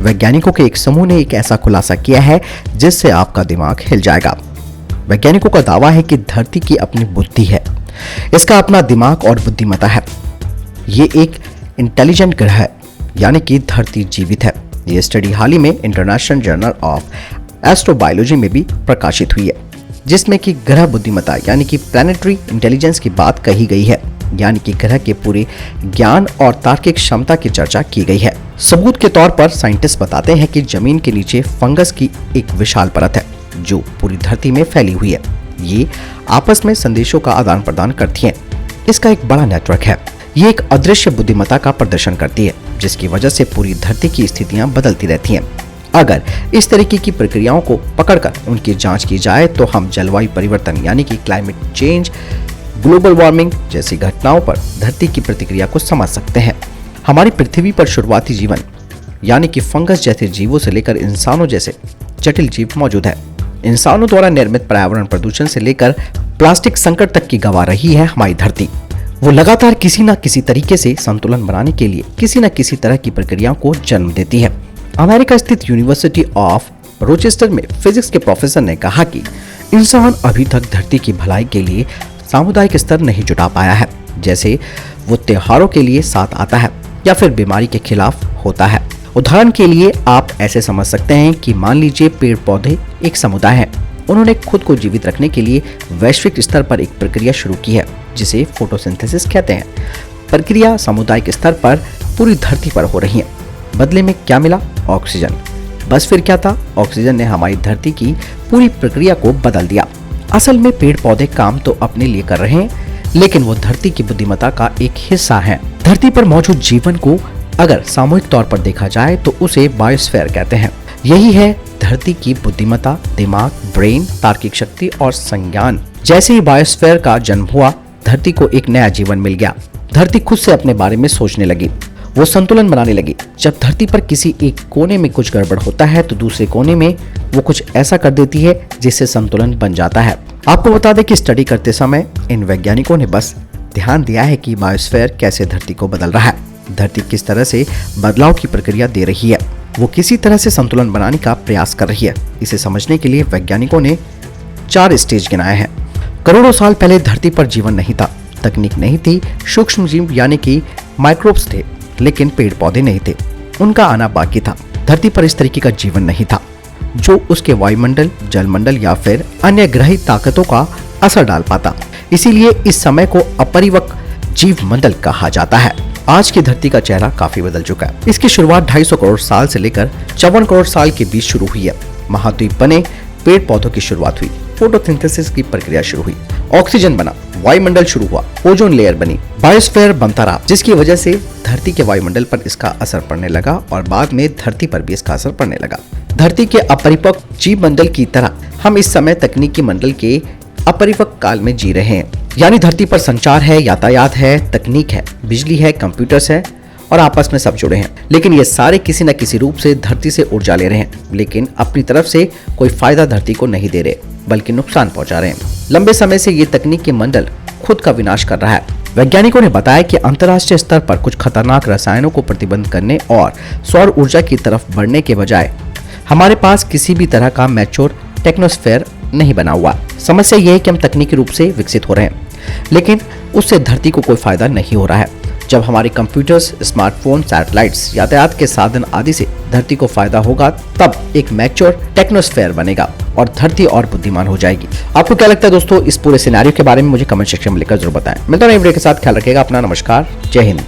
वैज्ञानिकों के एक समूह ने एक ऐसा खुलासा किया है जिससे आपका दिमाग हिल जाएगा। वैज्ञानिकों का दावा है कि धरती की अपनी बुद्धि है, इसका अपना दिमाग और बुद्धिमत्ता है। ये एक इंटेलिजेंट ग्रह है, यानी कि धरती जीवित है। ये स्टडी हाल ही में इंटरनेशनल जर्नल ऑफ एस्ट्रोबायोलॉजी में भी प्रकाशित हुई है, जिसमें कि ग्रह बुद्धिमत्ता यानी कि प्लैनेटरी इंटेलिजेंस की बात कही गई है, यानी कि ग्रह के पूरे ज्ञान और तार्किक क्षमता की चर्चा की गई है। सबूत के तौर पर साइंटिस्ट बताते हैं कि जमीन के नीचे फंगस की एक विशाल परत है जो पूरी धरती में फैली हुई है। ये आपस में संदेशों का आदान प्रदान करती हैं। इसका एक बड़ा नेटवर्क है। ये एक अदृश्य बुद्धिमत्ता का प्रदर्शन करती है, जिसकी वजह से पूरी धरती की स्थितियां बदलती रहती हैं। अगर इस तरीके की प्रक्रियाओं को पकड़कर उनकी जांच की जाए तो हम जलवायु परिवर्तन यानी कि क्लाइमेट चेंज, ग्लोबल वार्मिंग जैसी घटनाओं पर धरती की प्रतिक्रिया को समझ सकते हैं। हमारी पृथ्वी पर शुरुआती जीवन यानी कि फंगस जैसे जीवों से लेकर इंसानों जैसे जटिल जीव मौजूद है। इंसानों द्वारा निर्मित पर्यावरण प्रदूषण से लेकर प्लास्टिक संकट तक की गंवा रही है हमारी धरती। वो लगातार किसी न किसी तरीके से संतुलन बनाने के लिए किसी न किसी तरह की प्रक्रियाओं को जन्म देती है। अमेरिका स्थित यूनिवर्सिटी ऑफ रोचेस्टर में फिजिक्स के प्रोफेसर ने कहा कि इंसान अभी तक धरती की भलाई के लिए सामुदायिक स्तर नहीं जुटा पाया है, जैसे वो त्योहारों के लिए साथ आता है या फिर बीमारी के खिलाफ होता है। उदाहरण के लिए आप ऐसे समझ सकते हैं कि मान लीजिए पेड़ पौधे एक समुदाय है। उन्होंने खुद को जीवित रखने के लिए वैश्विक स्तर पर एक प्रक्रिया शुरू की है जिसे फोटोसिंथेसिस कहते हैं। प्रक्रिया सामुदायिक स्तर पर पूरी धरती पर हो रही है। बदले में क्या मिला? ऑक्सीजन। बस फिर क्या था? ऑक्सीजन ने हमारी धरती की पूरी प्रक्रिया को बदल दिया। असल में पेड़ पौधे काम तो अपने लिए कर रहे हैं, लेकिन वो धरती की बुद्धिमत्ता का एक हिस्सा है। धरती पर मौजूद जीवन को अगर सामूहिक तौर पर देखा जाए तो उसे बायोस्फीयर कहते हैं। यही है धरती की बुद्धिमत्ता, दिमाग, ब्रेन, तार्किक शक्ति और संज्ञान। जैसे ही बायोस्फीयर का जन्म हुआ, धरती को एक नया जीवन मिल गया। धरती खुद से अपने बारे में सोचने लगी, वो संतुलन बनाने लगी। जब धरती पर किसी एक कोने में कुछ गड़बड़ होता है तो दूसरे कोने में वो कुछ ऐसा कर देती है जिससे संतुलन बन जाता है। आपको बता दें कि स्टडी करते समय इन वैज्ञानिकों ने बस ध्यान दिया है कि बायोस्फीयर कैसे धरती को बदल रहा है, धरती किस तरह से बदलाव की प्रक्रिया दे रही है, वो किसी तरह से संतुलन बनाने का प्रयास कर रही है। इसे समझने के लिए वैज्ञानिकों ने 4 स्टेज गिनाए हैं। करोड़ों साल पहले धरती पर जीवन नहीं था, तकनीक नहीं थी, सूक्ष्म जीव यानी कि माइक्रोब्स थे, लेकिन पेड़ पौधे नहीं थे। उनका आना बाकी था। धरती पर इस तरीके का जीवन नहीं था जो उसके वायुमंडल, जलमंडल या फिर अन्य ग्रही ताकतों का असर डाल पाता। इसीलिए इस समय को अपरिपक्व जीव मंडल कहा जाता है। आज की धरती का चेहरा काफी बदल चुका है। इसकी शुरुआत 250 करोड़ साल से लेकर 54 करोड़ साल के बीच शुरू हुई है। महाद्वीप बने, पेड़ पौधों की शुरुआत हुई, फोटोसिंथेसिस की प्रक्रिया शुरू हुई, ऑक्सीजन बना, वायुमंडल शुरू हुआ, ओजोन लेयर बनी, बायोस्फीयर बनता रहा, जिसकी वजह से धरती के वायुमंडल पर इसका असर पड़ने लगा और बाद में धरती पर भी इसका असर पड़ने लगा। धरती के अपरिपक्व जीव मंडल की तरह हम इस समय तकनीकी मंडल के अपरिपक्व काल में जी रहे हैं। यानी धरती पर संचार है, यातायात है, तकनीक है, बिजली है, कंप्यूटर्स है और आपस में सब जुड़े हैं। लेकिन ये सारे किसी न किसी रूप से धरती से ऊर्जा ले रहे हैं, लेकिन अपनी तरफ से कोई फायदा धरती को नहीं दे रहे, बल्कि नुकसान पहुंचा रहे हैं। लंबे समय से ये तकनीकी मंडल खुद का विनाश कर रहा है। वैज्ञानिकों ने बताया कि अंतर्राष्ट्रीय स्तर पर कुछ खतरनाक रसायनों को प्रतिबंध करने और सौर ऊर्जा की तरफ बढ़ने के बजाय हमारे पास किसी भी तरह का मैच्योर टेक्नोस्फेयर नहीं बना हुआ। समस्या यह है कि हम तकनीकी रूप से विकसित हो रहे हैं, लेकिन उससे धरती को कोई फायदा नहीं हो रहा है। जब हमारे कंप्यूटर्स, स्मार्टफोन, सैटेलाइट्स, यातायात के साधन आदि से धरती को फायदा होगा, तब एक मैच्योर टेक्नोस्फेयर बनेगा और धरती और बुद्धिमान हो जाएगी। आपको क्या लगता है दोस्तों इस पूरे सिनेरियो के बारे में? मुझे कमेंट सेक्शन में लिखकर जरूर बताएं। मिलता हूं नई वीडियो के साथ। ख्याल रखिएगा अपना। नमस्कार, जय हिंद।